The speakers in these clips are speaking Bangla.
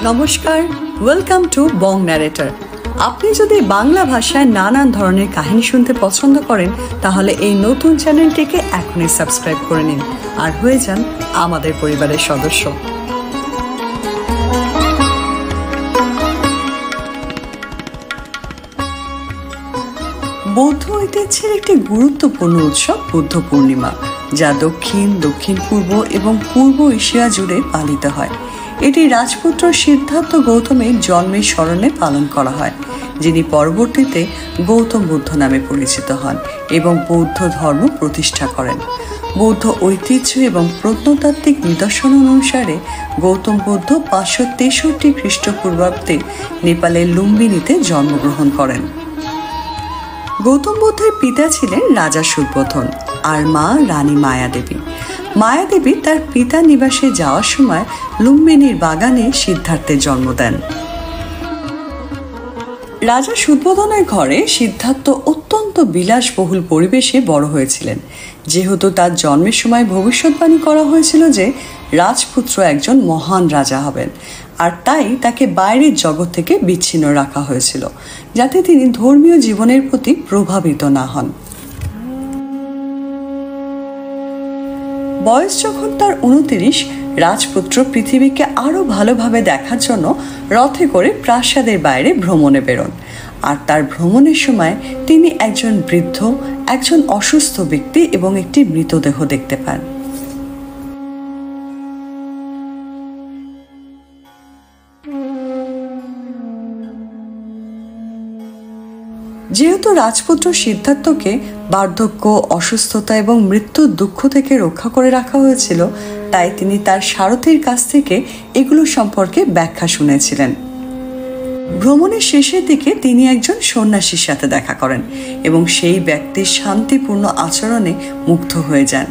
নমস্কার, ওয়েলকাম টু বং ন্যারেটর। আপনি যদি বাংলা ভাষায় নানান ধরনের কাহিনী শুনতে পছন্দ করেন তাহলে এই নতুন চ্যানেলটিকে এখনই সাবস্ক্রাইব করে নিন আর হয়ে যান আমাদের পরিবারের সদস্য। বৌদ্ধ ঐতিহ্যের একটি গুরুত্বপূর্ণ উৎসব বুদ্ধ পূর্ণিমা, যা দক্ষিণ পূর্ব এবং পূর্ব এশিয়া জুড়ে পালিত হয়। এটি রাজপুত্র সিদ্ধার্থ গৌতমের জন্মের স্মরণে পালন করা হয়, যিনি পরবর্তীতে গৌতম বুদ্ধ নামে পরিচিত হন এবং বৌদ্ধ ধর্ম প্রতিষ্ঠা করেন। বৌদ্ধ ঐতিহ্য এবং প্রত্নতাত্ত্বিক নিদর্শন অনুসারে গৌতম বুদ্ধ 563 খ্রিস্টপূর্বাব্দে নেপালের লুম্বিনীতে জন্মগ্রহণ করেন। গৌতম বুদ্ধের পিতা ছিলেন রাজা সুদবোধন আর মা রানী মায়াদেবী। মায়াদেবী তার পিতা নিবাসে যাওয়ার সময় লুম্বিনীর বাগানে সিদ্ধার্থের জন্ম দেন। রাজা সুদবোধনের ঘরে সিদ্ধার্থ অত্যন্ত বিলাসবহুল পরিবেশে বড় হয়েছিলেন, যেহেতু তার জন্মের সময় ভবিষ্যৎবাণী করা হয়েছিল যে রাজপুত্র একজন মহান রাজা হবেন, আর তাই তাকে বাইরের জগৎ থেকে বিচ্ছিন্ন রাখা হয়েছিল, যাতে তিনি ধর্মীয় জীবনের প্রতি প্রভাবিত না হন। বয়স যখন তার 29, রাজপুত্র পৃথিবীকে আরো ভালোভাবে দেখার জন্য রথে করে প্রাসাদের বাইরে ভ্রমণে বেরোন। আর তার ভ্রমণের সময় তিনি একজন বৃদ্ধ, একজন অসুস্থ ব্যক্তি এবং একটি মৃতদেহ দেখতে পান। যেহেতু রাজপুত্র সিদ্ধার্থকে বার্ধক্য, অসুস্থতা এবং মৃত্যুর দুঃখ থেকে রক্ষা করে রাখা হয়েছিল, তাই তিনি তার সারথীর কাছ থেকে এগুলো সম্পর্কে ব্যাখ্যা শুনেছিলেন। ভ্রমণের শেষের দিকে তিনি একজন সন্ন্যাসীর সাথে দেখা করেন এবং সেই ব্যক্তির শান্তিপূর্ণ আচরণে মুগ্ধ হয়ে যান,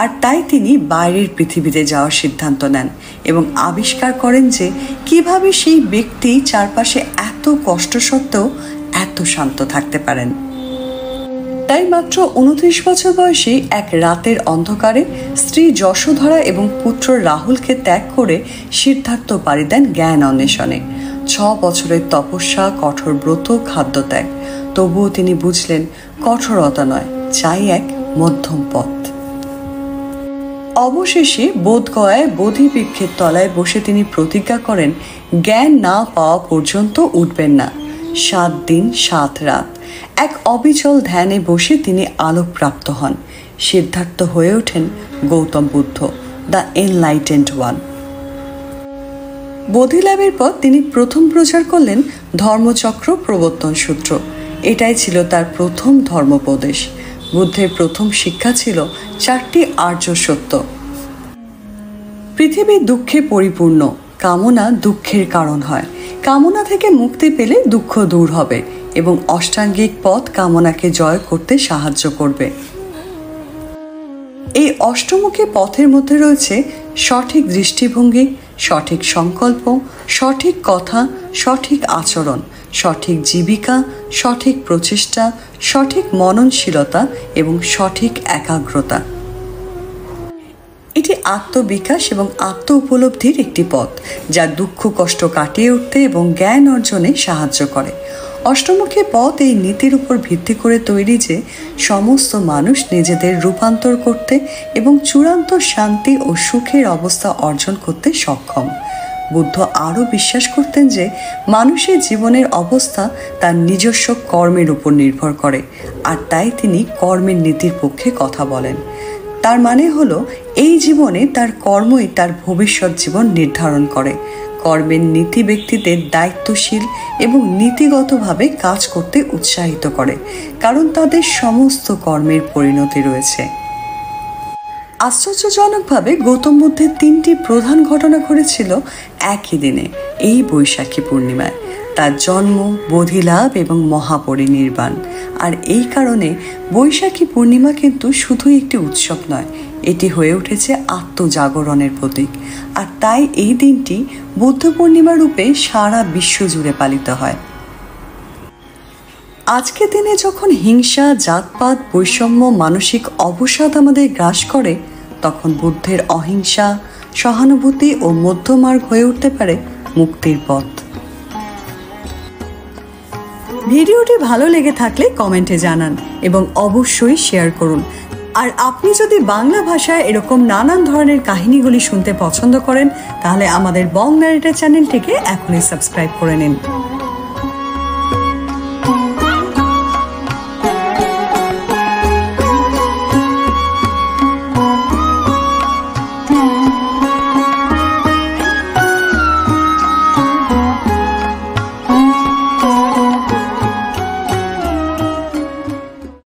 আর তাই তিনি বাইরের পৃথিবীতে যাওয়ার সিদ্ধান্ত নেন এবং আবিষ্কার করেন যে কিভাবে সেই ব্যক্তি চারপাশে এত কষ্ট সত্ত্বেও এত শান্ত থাকতে পারেন। তাই মাত্র 29 বছর বয়সে এক রাতের অন্ধকারে স্ত্রী যশোধরা এবং পুত্র রাহুলকে ত্যাগ করে সিদ্ধার্থ পাড়ি দেন জ্ঞান অন্বেষণে। 6 বছরের তপস্যা, কঠোর ব্রত, খাদ্যত্যাগ, তবুও তিনি বুঝলেন কঠোরতা নয়, চাই এক মধ্যম পথ। অবশেষে বোধগয়ায় বোধিবৃক্ষের তলায় বসে তিনি প্রতিজ্ঞা করেন জ্ঞান না পাওয়া পর্যন্ত উঠবেন না। 7 দিন 7 রাত এক অবিচল ধ্যানে বসে তিনি আলোকপ্রাপ্ত হন। সিদ্ধার্থ হয়ে ওঠেন Gautam Buddha, the enlightened one. বোধিলাভের পর তিনি প্রথম প্রচার করলেন ধর্মচক্র প্রবর্তন সূত্র। এটাই ছিল তার প্রথম ধর্মোপদেশ। বুদ্ধের প্রথম শিক্ষা ছিল 4টি আর্য সত্য। পৃথিবী দুঃখে পরিপূর্ণ, কামনা দুঃখের কারণ হয়, কামনা থেকে মুক্তি পেলে দুঃখ দূর হবে এবং অষ্টাঙ্গিক পথ কামনাকে জয় করতে সাহায্য করবে। এই অষ্টমুখী পথের মধ্যে রয়েছে সঠিক দৃষ্টিভঙ্গি, সঠিক সংকল্প, সঠিক কথা, সঠিক আচরণ, সঠিক জীবিকা, সঠিক প্রচেষ্টা, সঠিক মননশীলতা এবং সঠিক একাগ্রতা। এটি আত্মবিকাশ এবং আত্ম উপলব্ধির একটি পথ, যা দুঃখ কষ্ট কাটিয়ে উঠতে এবং জ্ঞান অর্জনে সাহায্য করে। অষ্টমুখী পথ এই নীতির উপর ভিত্তি করে তৈরি যে সমস্ত মানুষ নিজেদের রূপান্তর করতে এবং চূড়ান্ত শান্তি ও সুখের অবস্থা অর্জন করতে সক্ষম। বুদ্ধ আরও বিশ্বাস করতেন যে মানুষের জীবনের অবস্থা তার নিজস্ব কর্মের উপর নির্ভর করে, আর তাই তিনি কর্মের নীতির পক্ষে কথা বলেন। তার মানে হলো এই জীবনে তার কর্মই তার ভবিষ্যৎ জীবন নির্ধারণ করে। কর্মের নীতি ব্যক্তিদের দায়িত্বশীল এবং নীতিগতভাবে কাজ করতে উৎসাহিত করে, কারণ তাদের সমস্ত কর্মের পরিণতি রয়েছে। আশ্চর্যজনকভাবে গৌতম বুদ্ধের 3টি প্রধান ঘটনা ঘটেছিল একই দিনে, এই বৈশাখী পূর্ণিমায়। তার জন্ম, বোধিলাভ এবং মহাপরিনির্বাণ। আর এই কারণে বৈশাখী পূর্ণিমা কিন্তু শুধুই একটি উৎসব নয়, এটি হয়ে উঠেছে আত্মজাগরণের প্রতীক। আর তাই এই দিনটি বুদ্ধ পূর্ণিমা রূপে সারা বিশ্ব জুড়ে পালিত হয়। আজকের দিনে যখন হিংসা, জাতপাত, বৈষম্য, মানসিক অবসাদ আমাদের গ্রাস করে, তখন বুদ্ধের অহিংসা, সহানুভূতি ও মধ্যমার্গ হয়ে উঠতে পারে মুক্তির পথ। ভিডিওটি ভালো লেগে থাকলে কমেন্টে জানান এবং অবশ্যই শেয়ার করুন। আর আপনি যদি বাংলা ভাষায় এরকম নানান ধরনের কাহিনীগুলি শুনতে পছন্দ করেন, তাহলে আমাদের বং ন্যারেটর চ্যানেলটিকে এখনই সাবস্ক্রাইব করে নিন।